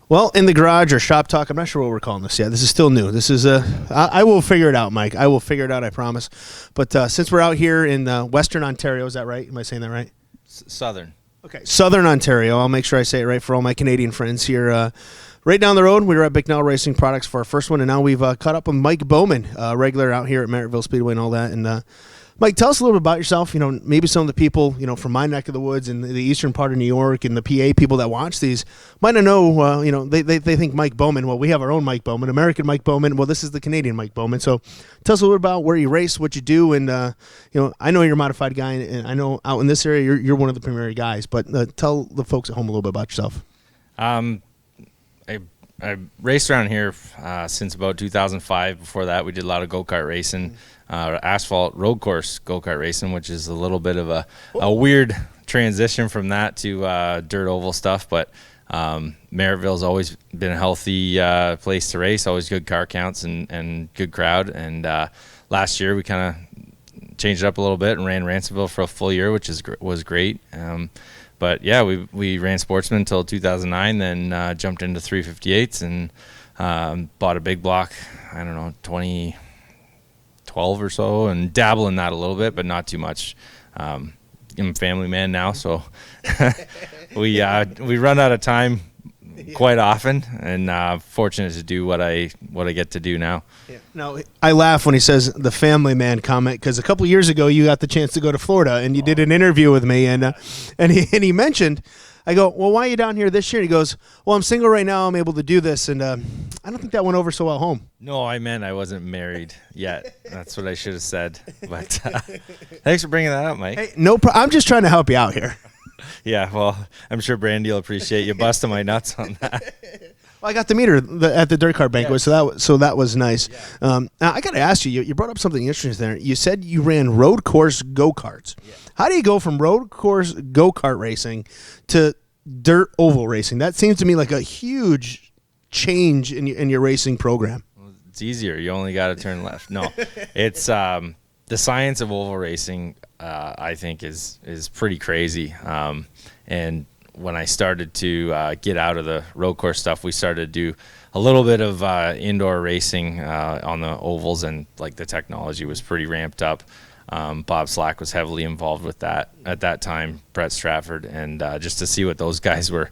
Well, in the garage or shop talk, I'm not sure what we're calling this yet. This is still new. This is I will figure it out, Mike. I will figure it out, I promise. But since we're out here in Western Ontario, is that right? Am I saying that right? Southern. Okay, Southern Ontario. I'll make sure I say it right for all my Canadian friends here. Right down the road, we were at Bicknell Racing Products for our first one, and now we've caught up with Mike Bowman, regular out here at Merrittville Speedway and all that. And Mike, tell us a little bit about yourself. You know, maybe some of the people, you know, from my neck of the woods and the eastern part of New York and the PA people that watch these might not know, you know, they think Mike Bowman. Well, we have our own Mike Bowman, American Mike Bowman. Well, this is the Canadian Mike Bowman. So tell us a little bit about where you race, what you do, and, you know, I know you're a modified guy, and I know out in this area you're one of the primary guys, but tell the folks at home a little bit about yourself. I raced around here since about 2005. Before that, we did a lot of go-kart racing. Asphalt road course go-kart racing, which is a little bit of a weird transition from that to dirt oval stuff, but Merrittville's always been a healthy place to race, always good car counts and good crowd, and last year we kind of changed it up a little bit and ran Ransomville for a full year, which was great. But yeah, we ran Sportsman until 2009, then jumped into 358s and bought a big block, I don't know, 2012 or so, and dabble in that a little bit, but not too much. I'm a family man now, so we run out of time quite often, and fortunate to do what I get to do now. Yeah. Now, I laugh when he says the family man comment, because a couple of years ago you got the chance to go to Florida and you did an interview with me, and he mentioned, I go, well, why are you down here this year? And he goes, well, I'm single right now. I'm able to do this, and I don't think that went over so well home. No, I meant I wasn't married yet. That's what I should have said. But thanks for bringing that up, Mike. Hey, I'm just trying to help you out here. Yeah, well, I'm sure Brandy will appreciate you busting my nuts on that. Well, I got to meet her at the dirt car banquet, yes. so that was nice. Yeah. Now, I got to ask you, you brought up something interesting there. You said you ran road course go-karts. Yeah. How do you go from road course go-kart racing to dirt oval racing? That seems to me like a huge change in your racing program. Well, it's easier. You only got to turn left. No, it's the science of oval racing. I think is pretty crazy. And when I started to get out of the road course stuff, we started to do a little bit of indoor racing on the ovals, and like the technology was pretty ramped up. Bob Slack was heavily involved with that at that time, Brett Stratford, and just to see what those guys were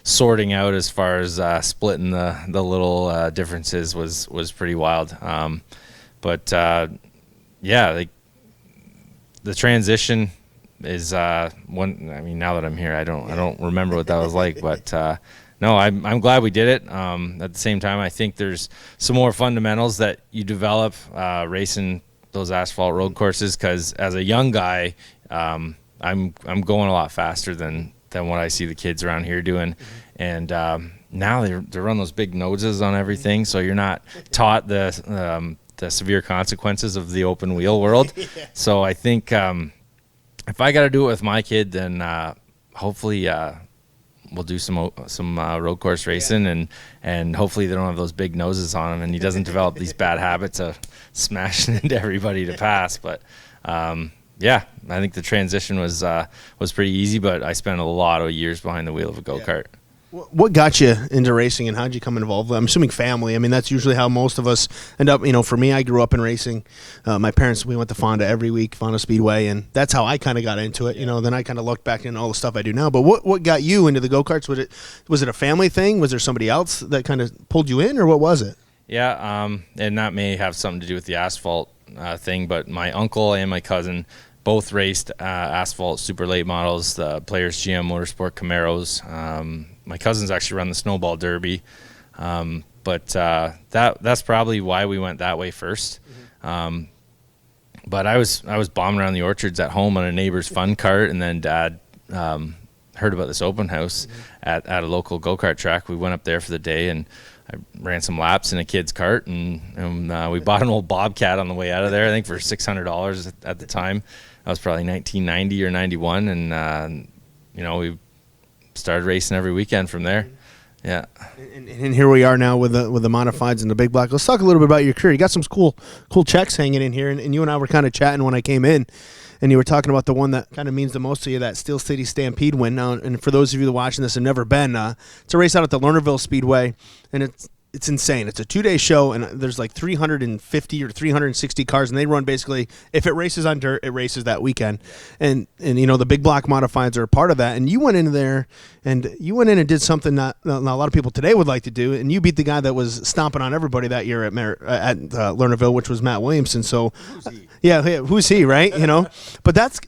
sorting out as far as splitting the little differences was pretty wild. But yeah, like the transition is one. I mean, now that I'm here, I don't remember what that was like, but no, I'm glad we did it. At the same time, I think there's some more fundamentals that you develop racing those asphalt road courses, because as a young guy, I'm going a lot faster than what I see the kids around here doing, and now they run those big noses on everything, so you're not taught the severe consequences of the open wheel world. Yeah. So I think if I got to do it with my kid, then hopefully we'll do some road course racing, yeah. and hopefully they don't have those big noses on him, and he doesn't develop these bad habits of smashing into everybody to pass. But yeah, I think the transition was pretty easy, but I spent a lot of years behind the wheel of a go-kart. Yeah. What got you into racing, and how did you come involved? I'm assuming family. I mean, that's usually how most of us end up. You know, for me, I grew up in racing. My parents, we went to Fonda every week, Fonda Speedway, and that's how I kind of got into it. You know, then I kind of looked back in all the stuff I do now. But what got you into the go-karts? Was it a family thing? Was there somebody else that kind of pulled you in, or what was it? Yeah, and that may have something to do with the asphalt thing, but my uncle and my cousin both raced asphalt super late models, the Players GM Motorsport Camaros. My cousins actually run the Snowball Derby, but that's probably why we went that way first. Mm-hmm. But I was bombing around the orchards at home on a neighbor's fun cart, and then Dad heard about this open house mm-hmm. at a local go-kart track. We went up there for the day, and I ran some laps in a kid's cart, and we bought an old Bobcat on the way out of there, I think for $600 at the time. That was probably 1990 or 91, and you know, we started racing every weekend from there. Yeah. And here we are now with the modifieds and the big block. Let's talk a little bit about your career. You got some cool checks hanging in here, and you and I were kind of chatting when I came in, and you were talking about the one that kind of means the most to you, that Steel City Stampede win. Now, and for those of you that are watching this have never been, it's a race out at the Merrittville Speedway, and it's insane. It's a 2-day show, and there's like 350 or 360 cars, and they run basically, if it races on dirt, it races that weekend. And you know, the big block modifieds are a part of that. And you went in there, and did something that a lot of people today would like to do, and you beat the guy that was stomping on everybody that year at Lernerville, which was Matt Williamson. So, who's he, right? You know, but that's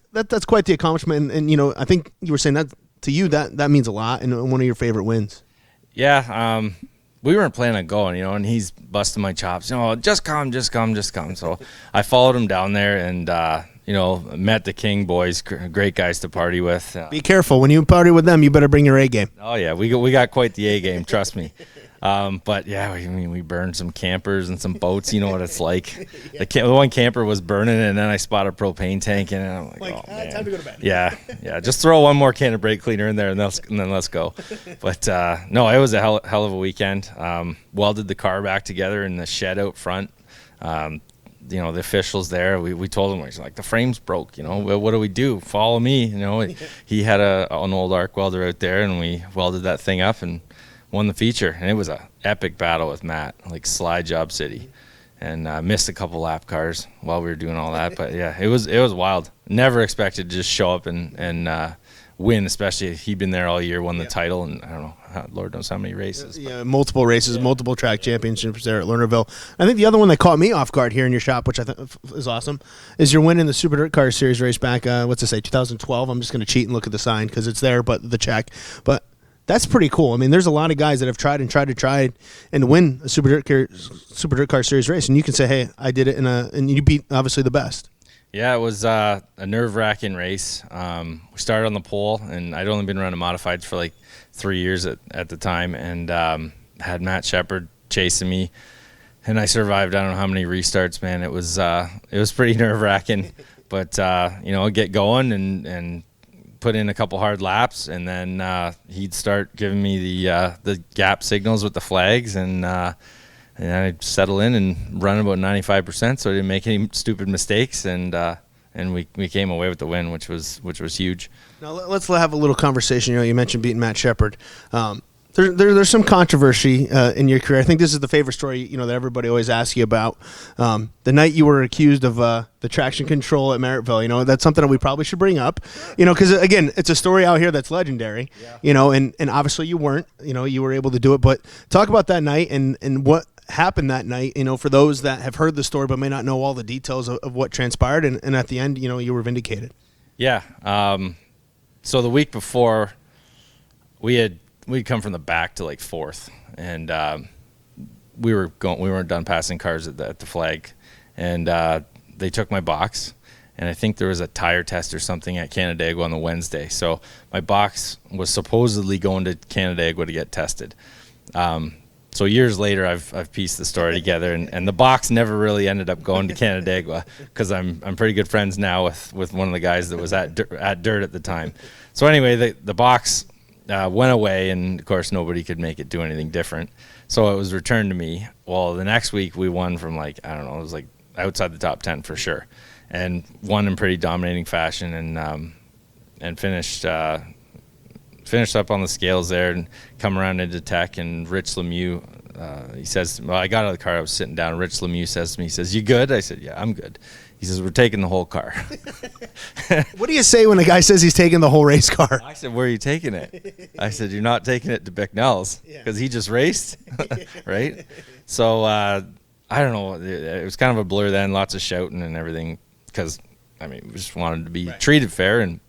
quite the accomplishment. And you know, I think you were saying that to you, that means a lot, and one of your favorite wins. Yeah. We weren't planning on going, you know, and he's busting my chops. You know, just come. So I followed him down there, and you know, met the King boys, great guys to party with. Be careful when you party with them. You better bring your A game. Oh yeah, we got quite the A game, trust me. But yeah, we burned some campers and some boats. You know what it's like. The one camper was burning, and then I spotted a propane tank, and I'm like, oh man, time to go to bed. Yeah. Just throw one more can of brake cleaner in there, and then let's go. But no, it was a hell of a weekend. Welded the car back together in the shed out front. You know, the officials there, we told him, we're like, the frame's broke, you know, what do we do? Follow me, you know. He had an old arc welder out there, and we welded that thing up and won the feature. And it was a epic battle with Matt, like slide job city, and missed a couple lap cars while we were doing all that. But yeah, it was wild. Never expected to just show up and win, especially he'd been there all year, won the title, and I don't know, Lord knows how many races. Yeah, multiple races, multiple track championships there at Lernerville. I think the other one that caught me off guard here in your shop, which I think is awesome, is your win in the Super Dirt Car Series race back, 2012. I'm just going to cheat and look at the sign because it's there, but the check. But that's pretty cool. I mean, there's a lot of guys that have tried and win a Super Dirt Car Series race, and you can say, hey, I did it, and you beat, obviously, the best. Yeah, it was a nerve-wracking race. We started on the pole, and I'd only been running modifieds for like 3 years at the time, and had Matt Shepard chasing me, and I survived I don't know how many restarts, man. It was pretty nerve-wracking, but you know, get going and put in a couple hard laps, and then he'd start giving me the gap signals with the flags, and I'd settle in and run about 95%, so I didn't make any stupid mistakes, and we came away with the win, which was huge. Now let's have a little conversation. You know, you mentioned beating Matt Shepard. There's some controversy in your career. I think this is the favorite story, you know, that everybody always asks you about. The night you were accused of the traction control at Merrittville, you know, that's something that we probably should bring up, you know, because again, it's a story out here that's legendary, you know, and obviously you weren't, you know, you were able to do it, but talk about that night and what happened that night, you know, for those that have heard the story but may not know all the details of what transpired, and at the end, you know, you were vindicated. Yeah. So the week before, we'd come from the back to like fourth, and we weren't done passing cars at the flag, and they took my box, and I think there was a tire test or something at Canandaigua on the Wednesday. So my box was supposedly going to Canandaigua to get tested. So years later, I've pieced the story together, and the box never really ended up going to Canandaigua because I'm pretty good friends now with one of the guys that was at Dirt at the time. So anyway, the box went away, and of course nobody could make it do anything different. So it was returned to me. Well, the next week we won from like, I don't know, it was like outside the top 10 for sure, and won in pretty dominating fashion, and finished up on the scales there and come around into tech, and Rich Lemieux, he says, well, I got out of the car, I was sitting down, Rich Lemieux says to me, he says, you good? I said, yeah, I'm good. He says, we're taking the whole car. What do you say when a guy says he's taking the whole race car? I said, where are you taking it? I said, you're not taking it to Bicknell's because he just raced, right? So I don't know, it was kind of a blur then, lots of shouting and everything, because, I mean, we just wanted to be treated fair, and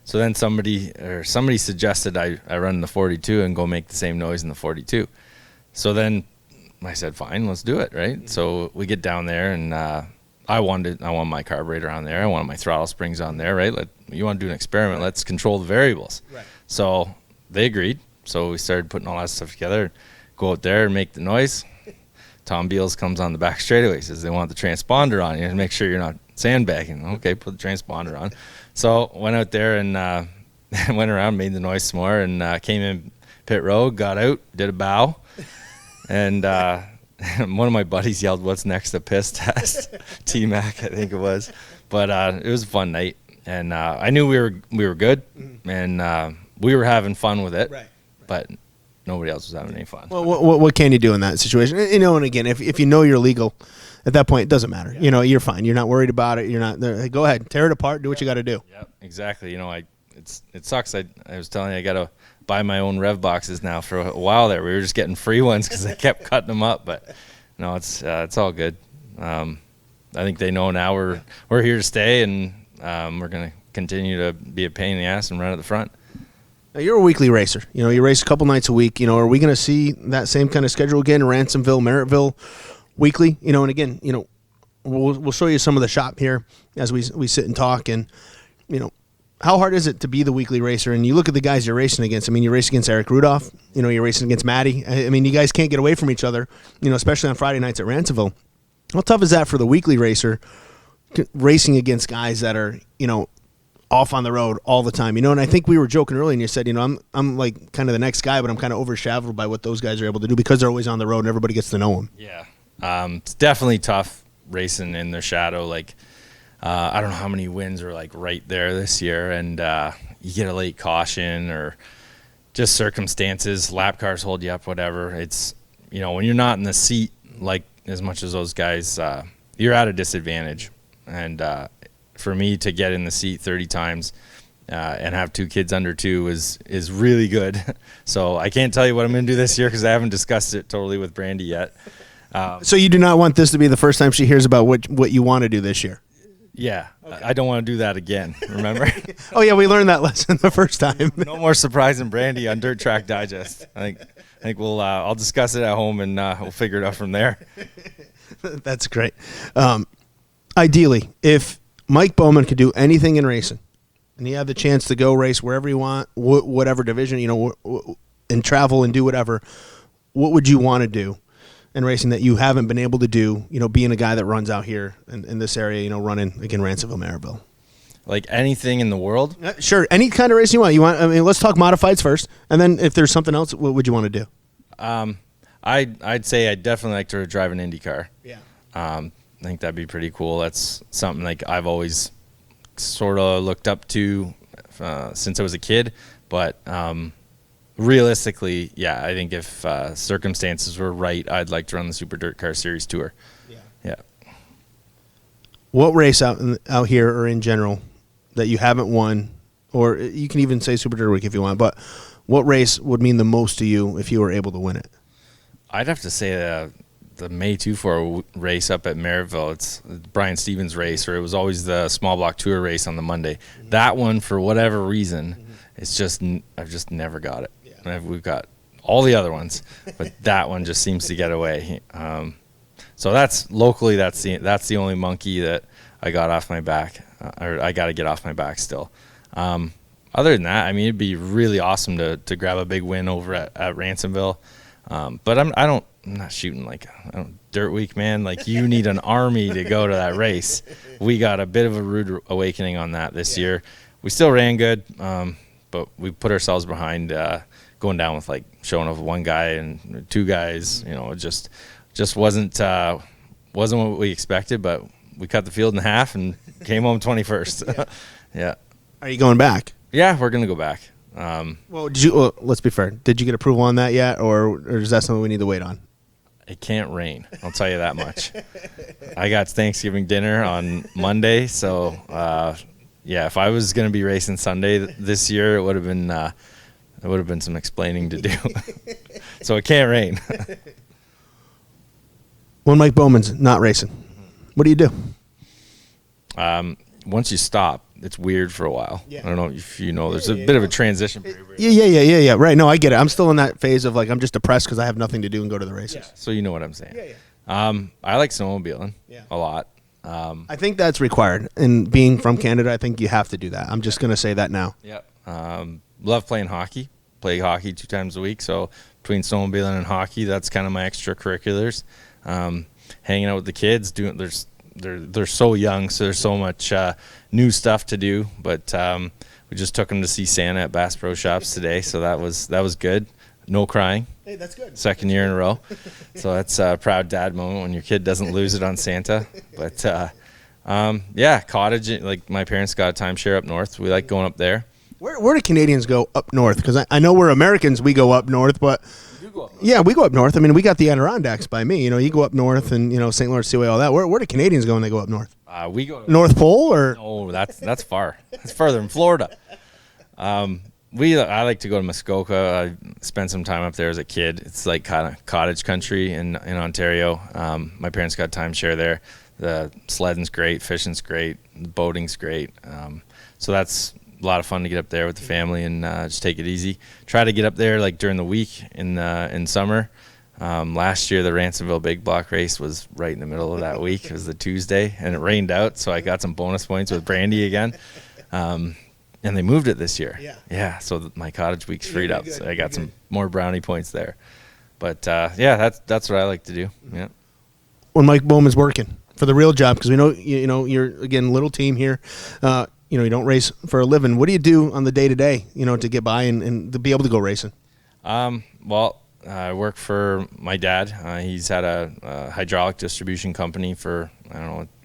so then somebody suggested I run in the 42 and go make the same noise in the 42. So then I said, fine, let's do it, right? So we get down there, and I want my carburetor on there. I want my throttle springs on there, right? You want to do an experiment, let's control the variables. Right. So they agreed. So we started putting all that stuff together, go out there and make the noise. Tom Beals comes on the back straightaway. He says, they want the transponder on. You have to make sure you're not sandbagging. Okay, put the transponder on. So went out there and went around, made the noise some more, and came in pit road, got out, did a bow, and one of my buddies yelled, "What's next? A piss test?" T-Mac, I think it was. But it was a fun night, and I knew we were good, and we were having fun with it. Right. But nobody else was having any fun. Well, what can you do in that situation? You know, and again, if you know you're legal, at that point it doesn't matter. Yeah. You know, you're fine. You're not worried about it. You're not. Go ahead, tear it apart. Do what you got to do. Yep, exactly. You know, it sucks. I was telling you, I got to buy my own rev boxes now. For a while there, we were just getting free ones because I kept cutting them up. But no, it's all good. I think they know now we're here to stay, and we're gonna continue to be a pain in the ass and run at the front. Now, you're a weekly racer. You know, you race a couple nights a week. You know, are we going to see that same kind of schedule again? Ransomville, Merrittville, weekly. You know, and again, you know, we'll show you some of the shop here as we sit and talk. And you know, how hard is it to be the weekly racer? And you look at the guys you're racing against. I mean, you race against Eric Rudolph. You know, you're racing against Maddie. I mean, you guys can't get away from each other. You know, especially on Friday nights at Ransomville. How tough is that for the weekly racer, racing against guys that are, you know, off on the road all the time? You know, and I think we were joking earlier, and you said, you know, I'm like kind of the next guy, but I'm kind of overshadowed by what those guys are able to do because they're always on the road and everybody gets to know them. Yeah, it's definitely tough racing in their shadow. Like, I don't know how many wins are like right there this year, and you get a late caution or just circumstances, lap cars hold you up, whatever. It's, you know, when you're not in the seat, like as much as those guys, you're at a disadvantage. And for me to get in the seat 30 times and have 2 kids under 2 is really good. So I can't tell you what I'm going to do this year because I haven't discussed it totally with Brandy yet. So you do not want this to be the first time she hears about what you want to do this year? Yeah. Okay. I don't want to do that again, remember? Oh, yeah, we learned that lesson the first time. No more surprising Brandy on Dirt Track Digest. I think we'll I'll discuss it at home and we'll figure it out from there. That's great. Ideally, if Mike Bowman could do anything in racing, and he had the chance to go race wherever you want, whatever division, you know, and travel and do whatever, what would you want to do in racing that you haven't been able to do, you know, being a guy that runs out here in this area, you know, running, again, Ransomville, Merrittville? Like anything in the world? Sure, any kind of racing you want. I mean, let's talk modifieds first, and then if there's something else, what would you want to do? I'd say I'd definitely like to drive an Indy car. Yeah. I think that'd be pretty cool. That's something like I've always sort of looked up to since I was a kid. But realistically, yeah, I think if circumstances were right, I'd like to run the Super Dirt Car Series Tour. Yeah. What race out here or in general that you haven't won, or you can even say Super Dirt Week if you want, but what race would mean the most to you if you were able to win it? I'd have to say the May 2-4 race up at Merrittville. It's Brian Stevens' race, or it was always the small block tour race on the Monday. Mm-hmm. That one, for whatever reason, it's just I've just never got it. Yeah. We've got all the other ones, but that one just seems to get away. So that's locally. That's the only monkey that I got off my back, or I got to get off my back still. Other than that, I mean, it'd be really awesome to grab a big win over at Ransomville. But I'm not shooting like Dirt Week, man. Like, you need an army to go to that race. We got a bit of a rude awakening on that this year. We still ran good, but we put ourselves behind going down with like showing off one guy and 2 guys. You know, it just wasn't what we expected. But we cut the field in half and came home 21st. Yeah. Are you going back? Yeah, we're gonna go back. Well, let's be fair. Did you get approval on that yet, or is that something we need to wait on? It can't rain. I'll tell you that much. I got Thanksgiving dinner on Monday, so yeah. If I was going to be racing Sunday this year, it would have been some explaining to do. So it can't rain. When Mike Bowman's not racing, what do you do? Once you stop, it's weird for a while. Yeah. I don't know if you know. There's a bit of a transition period. Yeah. Right. No, I get it. I'm still in that phase of like I'm just depressed because I have nothing to do and go to the races. Yeah. So you know what I'm saying. Yeah. I like snowmobiling a lot. I think that's required. And being from Canada, I think you have to do that. I'm just going to say that now. Yeah. Love playing hockey. Play hockey 2 times a week. So between snowmobiling and hockey, that's kind of my extracurriculars. Hanging out with the kids, they're so young, so there's so much new stuff to do. But we just took them to see Santa at Bass Pro Shops today, so that was good. No crying. Hey, that's good. Second year in a row. So that's a proud dad moment when your kid doesn't lose it on Santa. But, yeah, cottage, like my parents got a timeshare up north. We like going up there. Where do Canadians go up north? Because I know we're Americans, we go up north, but yeah, we go up north. I mean, we got the Adirondacks by me. You know, you go up north and, you know, St. Lawrence Seaway, all that. Where do Canadians go when they go up north? We go North Pole or? No, that's far. That's further in Florida. I like to go to Muskoka. I spent some time up there as a kid. It's like kind of cottage country in Ontario. My parents got timeshare there. The sledding's great, fishing's great, the boating's great. So that's a lot of fun to get up there with the family and just take it easy. Try to get up there like during the week in summer. Last year, the Ransomville Big Block race was right in the middle of that week. It was the Tuesday, and it rained out, so I got some bonus points with Brandy again. And they moved it this year. Yeah. So my cottage week's freed up. So I got some more brownie points there. But yeah, that's what I like to do. Yeah. When Mike Bowman's working for the real job, because we know you're again little team here. You don't race for a living. What do you do on the day to day? To get by and to be able to go racing. Well, I work for my dad. He's had a hydraulic distribution company for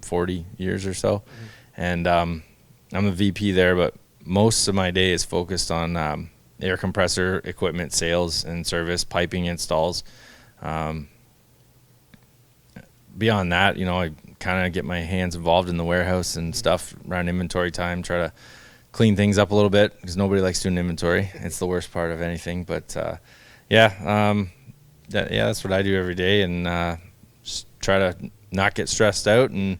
40 years or so, and I'm a VP there, but most of my day is focused on air compressor equipment sales and service, piping installs. Beyond that, I kind of get my hands involved in the warehouse and stuff around inventory time, try to clean things up a little bit because nobody likes doing inventory. It's the worst part of anything. But, that's what I do every day, and just try to not get stressed out and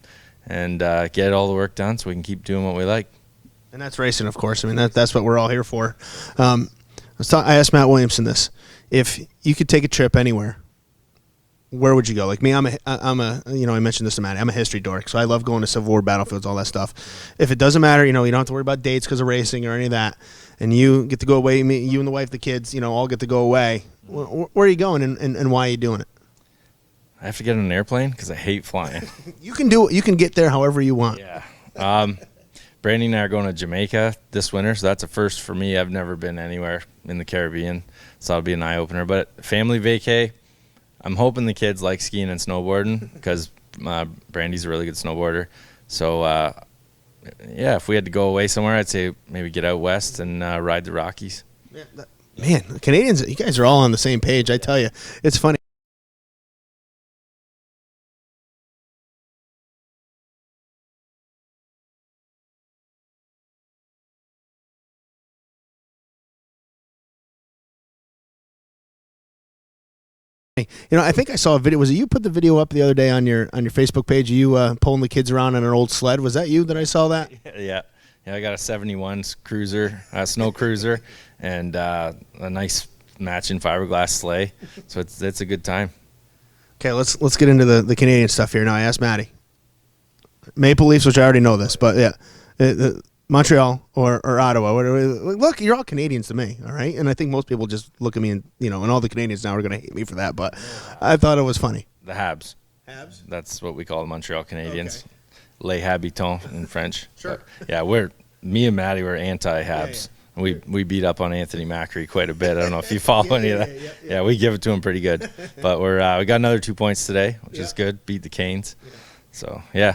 get all the work done so we can keep doing what we like. And that's racing, of course. I mean, that's what we're all here for. I asked Matt Williamson this: if you could take a trip anywhere, where would you go? Like me, I mentioned this to Matt. I'm a history dork, so I love going to Civil War battlefields, all that stuff. If it doesn't matter, you don't have to worry about dates because of racing or any of that, and you get to go away, you and the wife, the kids, all get to go away. Where are you going, and why are you doing it? I have to get on an airplane because I hate flying. You can do it. You can get there however you want. Yeah. Brandy and I are going to Jamaica this winter, so that's a first for me. I've never been anywhere in the Caribbean, so that'll be an eye-opener. But family vacay, I'm hoping the kids like skiing and snowboarding because Brandy's a really good snowboarder. So, if we had to go away somewhere, I'd say maybe get out west and ride the Rockies. Man, Canadians, you guys are all on the same page. I tell you, it's funny. I think I saw a video. Was it you put the video up the other day on your Facebook page? You pulling the kids around on an old sled? Was that you that I saw that? Yeah. I got a 71 cruiser, snow cruiser, and a nice matching fiberglass sleigh. So it's a good time. Okay, let's get into the Canadian stuff here now. I asked Maddie. Maple Leafs, which I already know this, but yeah. Montreal or Ottawa. Look, you're all Canadians to me, all right? And I think most people just look at me and, and all the Canadians now are going to hate me for that, but I thought it was funny. The Habs. Habs? That's what we call the Montreal Canadiens. Okay. Les Habitants in French. Sure. But, yeah, me and Maddie were anti-Habs. Yeah. We beat up on Anthony Macri quite a bit. I don't know if you follow any of that. Yeah, we give it to him pretty good. But we got another 2 points today, which is good. Beat the Canes. Yeah. So, yeah.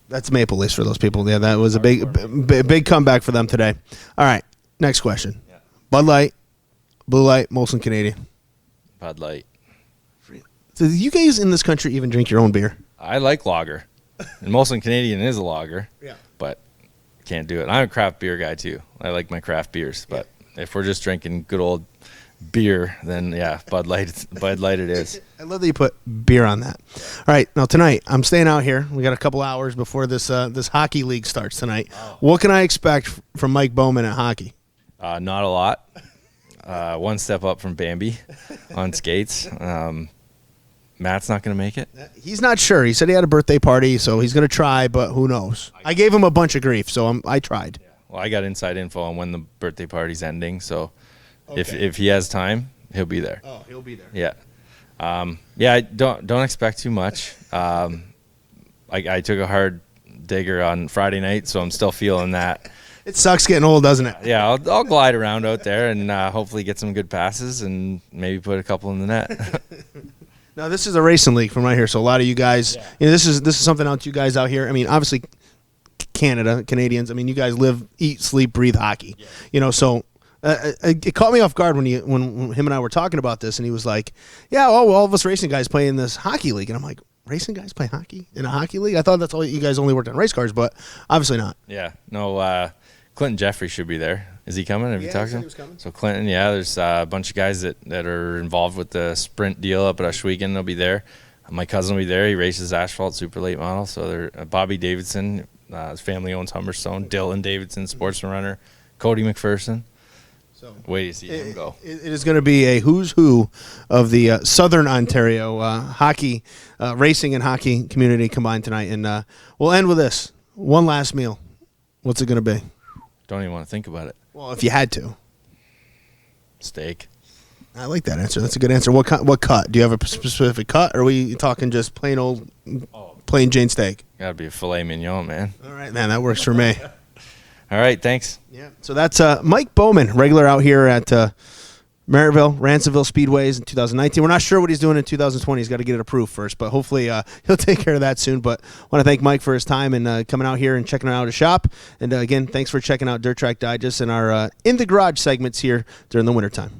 That's Maple Leafs for those people. Yeah, that was a big comeback for them today. All right, next question. Yeah. Bud Light, Blue Light, Molson Canadian. Bud Light. Do you guys in this country even drink your own beer? I like lager. And Molson Canadian is a lager. Yeah. But can't do it. I'm a craft beer guy too. I like my craft beers. But if we're just drinking good old beer, then Bud Light it is. I love that you put beer on that. All right, now tonight I'm staying out here. We got a couple hours before this hockey league starts tonight. Oh. What can I expect from Mike Bowman at hockey? Not a lot. One step up from Bambi on skates. Matt's not going to make it. He's not sure. He said he had a birthday party, so he's going to try, but who knows? I gave him a bunch of grief, so I tried. Yeah. Well, I got inside info on when the birthday party's ending, so if he has time, he'll be there. Oh, he'll be there. Yeah. I don't expect too much. I took a hard digger on Friday night, so I'm still feeling that. It sucks getting old, doesn't it? Yeah, I'll glide around out there and hopefully get some good passes and maybe put a couple in the net. Now, this is a racing league from right here, so a lot of you guys, this is something else you guys out here. I mean, obviously, Canadians. I mean, you guys live, eat, sleep, breathe hockey. Yeah. So it caught me off guard when him and I were talking about this, and he was like, "Yeah, all of us racing guys play in this hockey league," and I'm like, "Racing guys play hockey in a hockey league? I thought that's all you guys only worked on race cars, but obviously not." Yeah, no. Clinton Jeffrey should be there. Is he coming? Have you talked to him? He was coming. So Clinton, there's a bunch of guys that are involved with the sprint deal up at Oshwegan. They'll be there. My cousin will be there. He races asphalt super late model. So they're Bobby Davidson, his family owns Humberstone. Dylan Davidson, sportsman runner. Cody McPherson. So wait to see him go. It is going to be a who's who of the Southern Ontario hockey, racing and hockey community combined tonight. And we'll end with this. One last meal. What's it going to be? Don't even want to think about it. Well, if you had to. Steak. I like that answer. That's a good answer. What cut? Do you have a specific cut, or are we talking just plain Jane steak? Gotta be a filet mignon, man. All right, man. That works for me. All right, thanks. Yeah. So that's Mike Bowman, regular out here at Merrittville, Ransomville Speedways in 2019. We're not sure what he's doing in 2020. He's got to get it approved first, but hopefully he'll take care of that soon. But I want to thank Mike for his time and coming out here and checking out his shop. And again, thanks for checking out Dirt Track Digest and our In the Garage segments here during the wintertime.